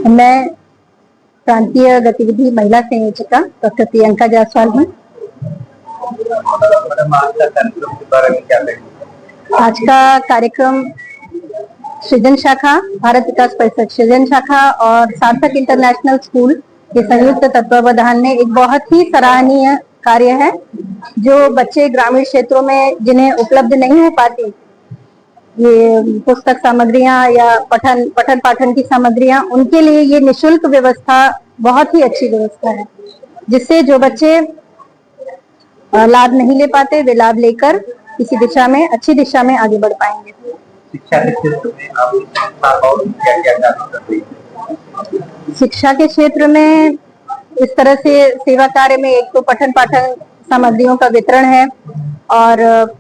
मैं प्रांतीय गतिविधि महिला संयोजिका डॉक्टर प्रियंका जायसवाल हूँ। आज का कार्यक्रम सृजन शाखा, भारत विकास परिषद सृजन शाखा और सार्थक इंटरनेशनल स्कूल के संयुक्त तत्वावधान में एक बहुत ही सराहनीय कार्य है। जो बच्चे ग्रामीण क्षेत्रों में जिन्हें उपलब्ध नहीं हो पाती ये पुस्तक सामग्रियां या पठन पाठन की सामग्रियां, उनके लिए ये निशुल्क व्यवस्था बहुत ही अच्छी व्यवस्था है, जिससे जो बच्चे लाभ नहीं ले पाते वे लाभ लेकर किसी दिशा में अच्छी दिशा में आगे बढ़ पाएंगे। शिक्षा के क्षेत्र में इस तरह से सेवा कार्य में एक तो पठन पाठन सामग्रियों का वितरण है, और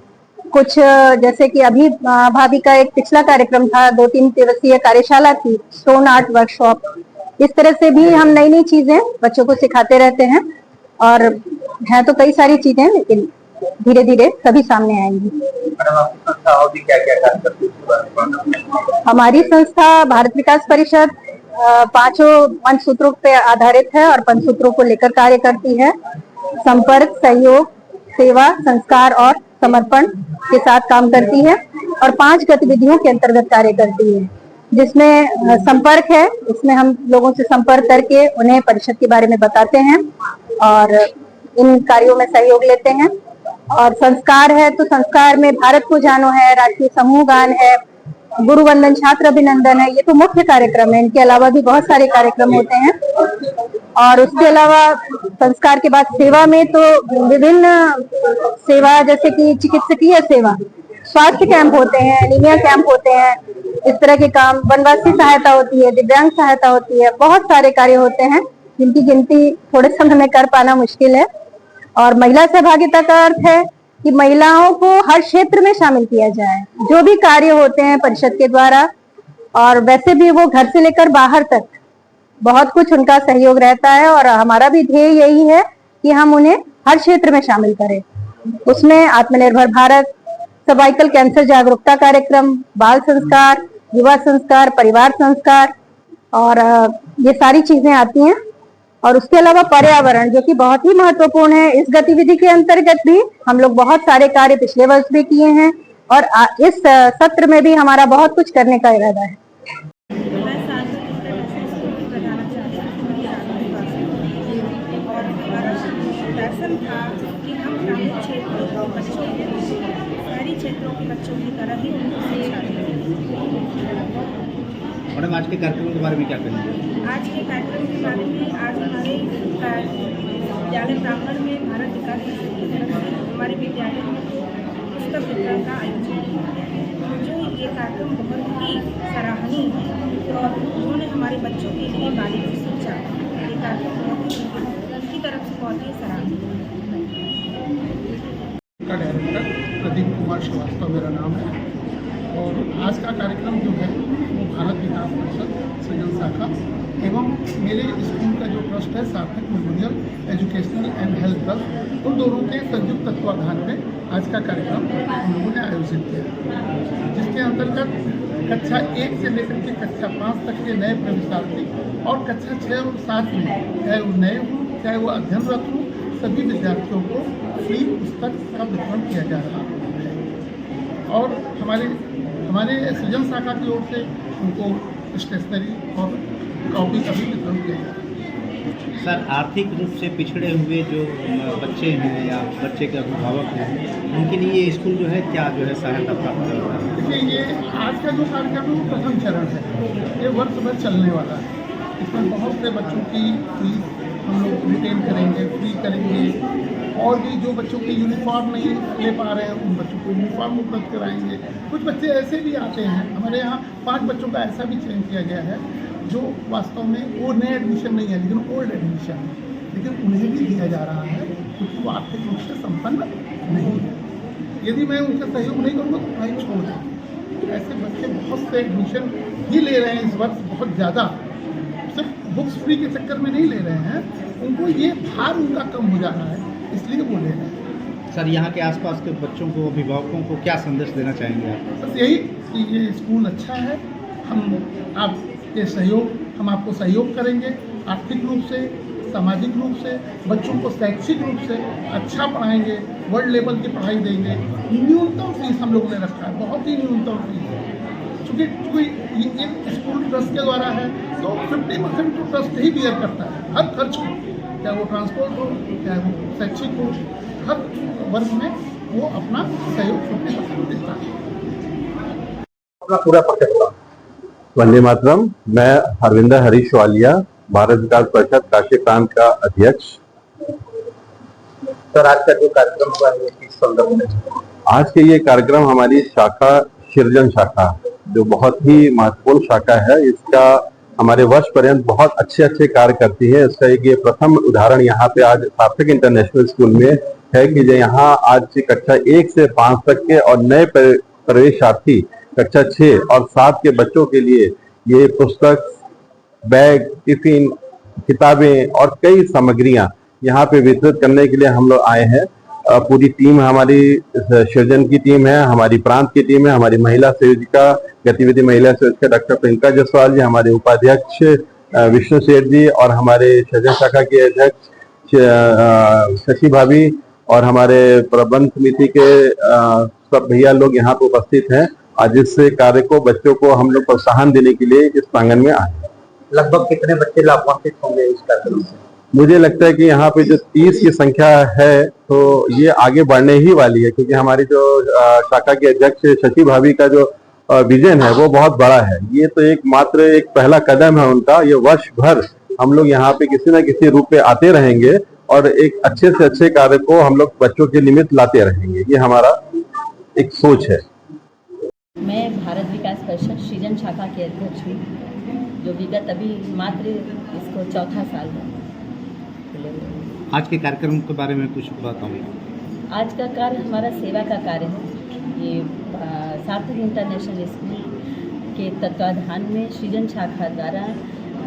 कुछ जैसे कि अभी भाभी का एक पिछला कार्यक्रम था, 2-3 दिवसीय कार्यशाला थी, स्टोन आर्ट वर्कशॉप। इस तरह से भी हम नई नई चीजें बच्चों को सिखाते रहते हैं, और है तो कई सारी चीजें, लेकिन धीरे धीरे सभी सामने आएंगी। हमारी संस्था भारत विकास परिषद 5 पंचसूत्रों पे आधारित है और पंचसूत्रों को लेकर कार्य करती है। संपर्क, सहयोग, सेवा, संस्कार और समर्पण के साथ काम करती है, और 5 गतिविधियों के अंतर्गत कार्य करती है, जिसमें संपर्क है। इसमें हम लोगों से संपर्क करके उन्हें परिषद के बारे में बताते हैं और इन कार्यों में सहयोग लेते हैं। और संस्कार है तो संस्कार में भारत को जानो है, राष्ट्रीय समूह गान है, गुरु वंदन, छात्र अभिनंदन है। ये तो मुख्य कार्यक्रम है, इनके अलावा भी बहुत सारे कार्यक्रम होते हैं। और उसके अलावा संस्कार के बाद सेवा में तो विभिन्न सेवा, जैसे कि चिकित्सकीय सेवा, स्वास्थ्य कैंप होते हैं, एनीमिया कैंप होते हैं, इस तरह के काम, वनवासी सहायता होती है, दिव्यांग सहायता होती है, बहुत सारे कार्य होते हैं जिनकी गिनती थोड़े समय में कर पाना मुश्किल है। और महिला सहभागिता का अर्थ है कि महिलाओं को हर क्षेत्र में शामिल किया जाए। जो भी कार्य होते हैं परिषद के द्वारा, और वैसे भी वो घर से लेकर बाहर तक बहुत कुछ उनका सहयोग रहता है, और हमारा भी ध्येय यही है कि हम उन्हें हर क्षेत्र में शामिल करें। उसमें आत्मनिर्भर भारत, सर्वाइकल कैंसर जागरूकता कार्यक्रम, बाल संस्कार, युवा संस्कार, परिवार संस्कार, और ये सारी चीजें आती हैं। और उसके अलावा पर्यावरण, जो कि बहुत ही महत्वपूर्ण है। इस गतिविधि के अंतर्गत भी हम लोग बहुत सारे कार्य पिछले वर्ष भी किए हैं, और इस सत्र में भी हमारा बहुत कुछ करने का इरादा है। कि हम ग्रामीण क्षेत्रों के बच्चों को शहरी क्षेत्रों के बच्चों की तरह ही उनको शिक्षा दें। मैडम, आज के कार्यक्रम के बारे में क्या करेंगे? आज के कार्यक्रम के बारे में आज हमारे विद्यालय प्रांगण में भारत विकास परिषद की तरफ से हमारे विद्यालय में पुस्तक वितरण का आयोजन किया गया, जो ये कार्यक्रम बहुत ही सराहनीय है, और उन्होंने हमारे बच्चों के लिए बालिका शिक्षा ये कार्यक्रम उनकी तरफ से बहुत ही सराहनीय है। का डायरेक्टर प्रदीप कुमार श्रीवास्तव मेरा नाम है, और आज का कार्यक्रम जो है वो भारत विकास परिषद सृजन शाखा एवं मेरे स्कूल का जो ट्रस्ट है सार्थक memorial educational and health trust, उन दोनों के संयुक्त तत्वाधान में आज का कार्यक्रम हम लोगों ने आयोजित किया, जिसके अंतर्गत कक्षा 1 से लेकर के कक्षा 5 तक के नए प्रवेशार्थी और कक्षा 6 और 7 में, चाहे वो नए हों चाहे वो अध्ययनरत हों, सभी विद्यार्थियों को फ्री पुस्तक का वितरण किया जा रहा है। और हमारे सृजन शाखा की ओर से उनको स्टेशनरी और कॉपी का भी वितरण किया जा रहा है। सर, आर्थिक रूप से पिछड़े हुए जो बच्चे हैं या बच्चे के अभिभावक हैं, उनके लिए ये स्कूल जो है क्या जो है सहायता प्राप्त कर रहा है? देखिए, ये आज का जो कार्यक्रम है वो प्रथम चरण है, ये वर्ष भर चलने वाला है। इसमें बहुत से बच्चों की फीस हम लोग रिटेन करेंगे, फ्री करेंगे, और भी जो बच्चों के यूनिफॉर्म नहीं ले पा रहे हैं उन बच्चों को यूनिफॉर्म उपलब्ध कराएंगे। कुछ बच्चे ऐसे भी आते हैं, हमारे यहाँ 5 बच्चों का ऐसा भी चयन किया गया है जो वास्तव में वो नए एडमिशन नहीं है, लेकिन ओल्ड एडमिशन है, लेकिन उन्हें भी दिया जा रहा है क्योंकि वो आर्थिक रूप से संपन्न नहीं है। यदि मैं उनका सहयोग नहीं करूँगा तो पढ़ाई छोड़ देंगे। ऐसे बच्चे बहुत से एडमिशन ही ले रहे हैं इस वर्ष, बहुत ज़्यादा, सिर्फ बुक्स फ्री के चक्कर में नहीं ले रहे हैं, उनको ये भार उनका कम हो जा रहा है, इसलिए वो ले रहे हैं। सर, यहाँ के आसपास के बच्चों को, अभिभावकों को क्या संदेश देना चाहेंगे आप? बस यही कि ये स्कूल अच्छा है, हम आप के सहयोग, हम आपको सहयोग करेंगे आर्थिक रूप से, सामाजिक रूप से, बच्चों को शैक्षिक रूप से अच्छा पढ़ाएंगे, वर्ल्ड लेवल की पढ़ाई देंगे। न्यूनतम फीस हम लोगों ने रखा है, बहुत ही न्यूनतम फीस है, चूँकि इन स्कूल ट्रस्ट के द्वारा है तो 50% तो ट्रस्ट ही बियर करता है हर खर्च को, चाहे वो ट्रांसपोर्ट हो, चाहे वो शैक्षिक हो, हर वर्ग में वो अपना सहयोग 50% देता है। अपना पूरा पक्का। वंदे मातरम। मैं हरविंदर हरीश वालिया, भारत विकास परिषद काशी प्रांत का अध्यक्ष। सर, आज का जो कार्यक्रम हुआ है वो किस संदर्भ में? आज के ये कार्यक्रम हमारी शाखा सृजन शाखा, जो बहुत ही महत्वपूर्ण शाखा है, इसका हमारे वर्ष पर्यंत बहुत अच्छे अच्छे कार्य करती है। इसका एक ये प्रथम उदाहरण यहाँ पे आज सार्थक इंटरनेशनल स्कूल में है कि जो यहाँ आज कक्षा 1 से 5 तक के और नए प्रवेशार्थी कक्षा 6 और 7 के बच्चों के लिए ये पुस्तक, बैग, टिफिन, किताबें और कई सामग्रियां यहाँ पे वितरित करने के लिए हम लोग आए हैं। पूरी टीम हमारी सृजन की टीम है, हमारी प्रांत की टीम है, हमारी महिला संयोजिका, गतिविधि महिला संयोजिका डॉक्टर प्रियंका जायसवाल जी, हमारे उपाध्यक्ष विष्णु सेठ जी और हमारे सृजन शाखा के अध्यक्ष शशि भाभी और हमारे प्रबंध समिति के सब भैया लोग यहाँ पे उपस्थित हैं। आज इस कार्य को, बच्चों को हम लोग प्रोत्साहन देने के लिए इस प्रांगण में आए। लगभग कितने बच्चे लाभान्वित होंगे इस कार्यक्रम से? मुझे लगता है कि यहाँ पे जो 30 की संख्या है तो ये आगे बढ़ने ही वाली है, क्योंकि हमारी जो शाखा के अध्यक्ष शशि भाभी का जो विजन है वो बहुत बड़ा है। ये तो एक पहला कदम है उनका। ये वर्ष भर हम लोग यहाँ पे किसी न किसी रूप में आते रहेंगे और एक अच्छे से अच्छे कार्य को हम लोग बच्चों के निमित्त लाते रहेंगे। ये हमारा एक सोच है। मैं भारत विकास परिषद सृजन शाखा के अध्यक्ष हूँ, जो विगत अभी मात्र इसको 4था साल है। आज के कार्यक्रम के बारे में कुछ बताऊँ? आज का कार्य हमारा सेवा का कार्य है। ये सार्थक इंटरनेशनल स्कूल के तत्वाधान में सृजन शाखा द्वारा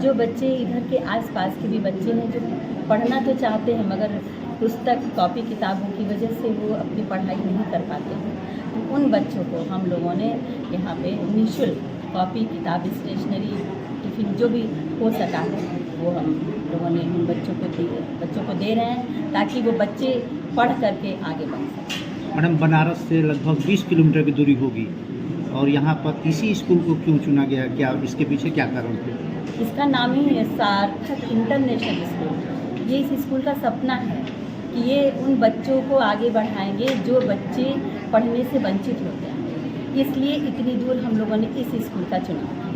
जो बच्चे इधर के आसपास के भी बच्चे हैं जो पढ़ना तो चाहते हैं मगर पुस्तक कॉपी किताबों की वजह से वो अपनी पढ़ाई नहीं कर पाते हैं, तो उन बच्चों को हम लोगों ने यहाँ पे निःशुल्क कॉपी किताब स्टेशनरी टिफिन जो भी हो सका है वो हम लोगों ने उन बच्चों को दे रहे हैं ताकि वो बच्चे पढ़ करके आगे बढ़ सकें। मैडम, बनारस से लगभग 20 किलोमीटर की दूरी होगी और यहाँ पर इसी स्कूल को क्यों चुना गया? क्या इसके पीछे क्या कारण थे? इसका नाम ही है सार्थक इंटरनेशनल स्कूल। ये इस स्कूल का सपना है कि ये उन बच्चों को आगे बढ़ाएंगे जो बच्चे पढ़ने से वंचित होते हैं, इसलिए इतनी दूर हम लोगों ने इस स्कूल का चुनाव किया।